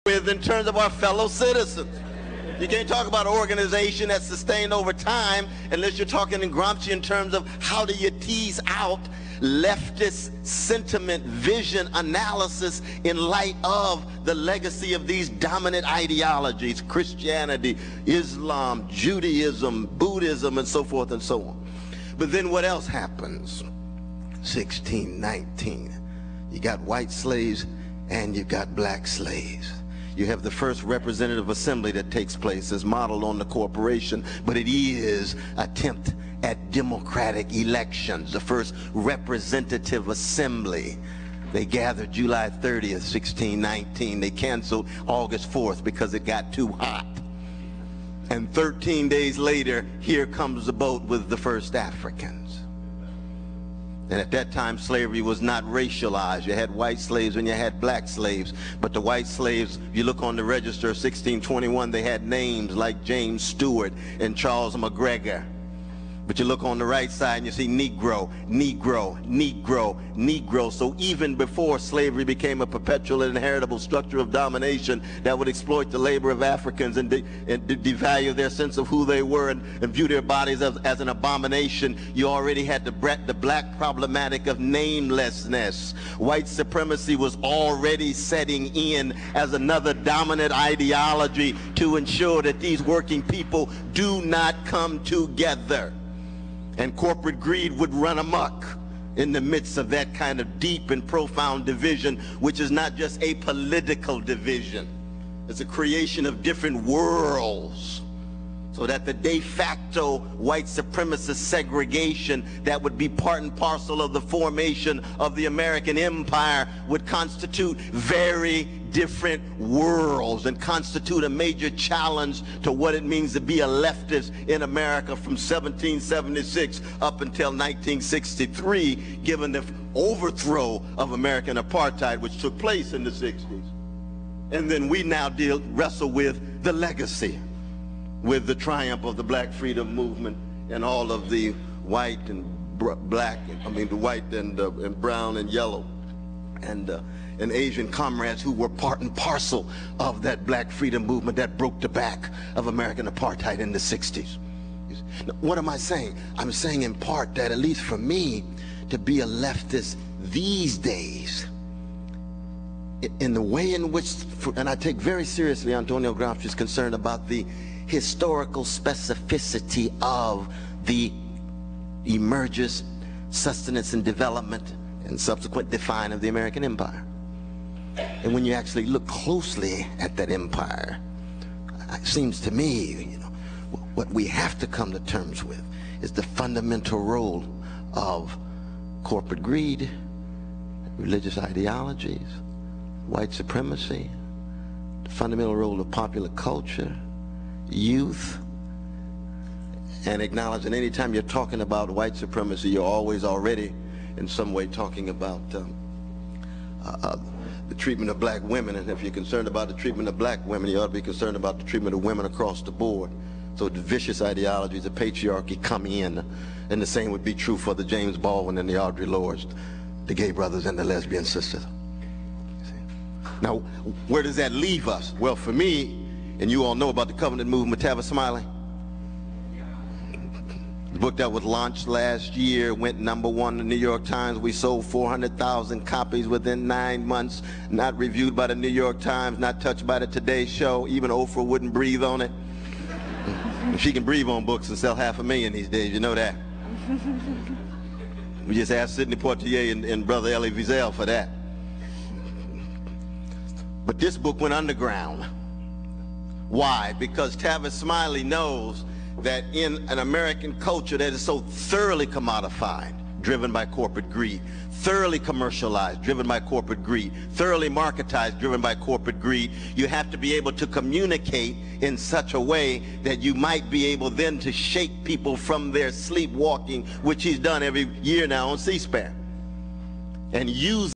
with in terms of our fellow citizens. You can't talk about an organization that's sustained over time unless you're talking in Gramsci in terms of how do you tease out leftist sentiment, vision, analysis in light of the legacy of these dominant ideologies, Christianity, Islam, Judaism, Buddhism, and so forth and so on. But then what else happens? 1619. You got white slaves and you got black slaves. You have the first representative assembly that takes place as modeled on the corporation, but it is an attempt at democratic elections, the first representative assembly. They gathered July 30th, 1619. They canceled August 4th because it got too hot. And 13 days later, here comes the boat with the first Africans. And at that time, slavery was not racialized. You had white slaves and you had black slaves. But the white slaves, you look on the register of 1621, they had names like James Stewart and Charles McGregor. But you look on the right side and you see Negro, Negro, Negro, Negro. So even before slavery became a perpetual and inheritable structure of domination that would exploit the labor of Africans and devalue their sense of who they were and view their bodies as an abomination, you already had the black problematic of namelessness. White supremacy was already setting in as another dominant ideology to ensure that these working people do not come together. And corporate greed would run amok in the midst of that kind of deep and profound division, which is not just a political division. It's a creation of different worlds, so that the de facto white supremacist segregation that would be part and parcel of the formation of the American empire would constitute very different worlds and constitute a major challenge to what it means to be a leftist in America from 1776 up until 1963, given the overthrow of American apartheid, which took place in the 60s. And then we now wrestle with the legacy, with the triumph of the black freedom movement and all of the white and black, the white and brown and yellow and Asian comrades who were part and parcel of that black freedom movement that broke the back of American apartheid in the 60s. Now, what am I saying? I'm saying in part that, at least for me, to be a leftist these days, in the way in which, and I take very seriously Antonio Gramsci's concern about the historical specificity of the emergence, sustenance, and development and subsequent decline of the American empire. And when you actually look closely at that empire, it seems to me, what we have to come to terms with is the fundamental role of corporate greed, religious ideologies, white supremacy, the fundamental role of popular culture, youth, and acknowledge that anytime you're talking about white supremacy, you're always already in some way talking about the treatment of black women. And if you're concerned about the treatment of black women, you ought to be concerned about the treatment of women across the board. So the vicious ideologies of patriarchy come in, and the same would be true for the James Baldwin and the Audre Lordes, the gay brothers and the lesbian sisters. Now, where does that leave us? Well, for me, and you all know about the Covenant Movement, Tavis Smiley. The book that was launched last year went #1 in the New York Times. We sold 400,000 copies within 9 months, not reviewed by the New York Times, not touched by the Today Show. Even Oprah wouldn't breathe on it. She can breathe on books and sell 500,000 these days, you know that. We just asked Sidney Poitier and Brother Elie Wiesel for that. But this book went underground. Why? Because Tavis Smiley knows that in an American culture that is so thoroughly commodified, driven by corporate greed, thoroughly commercialized, driven by corporate greed, thoroughly marketized, driven by corporate greed, you have to be able to communicate in such a way that you might be able then to shake people from their sleepwalking, which he's done every year now on C-SPAN, and use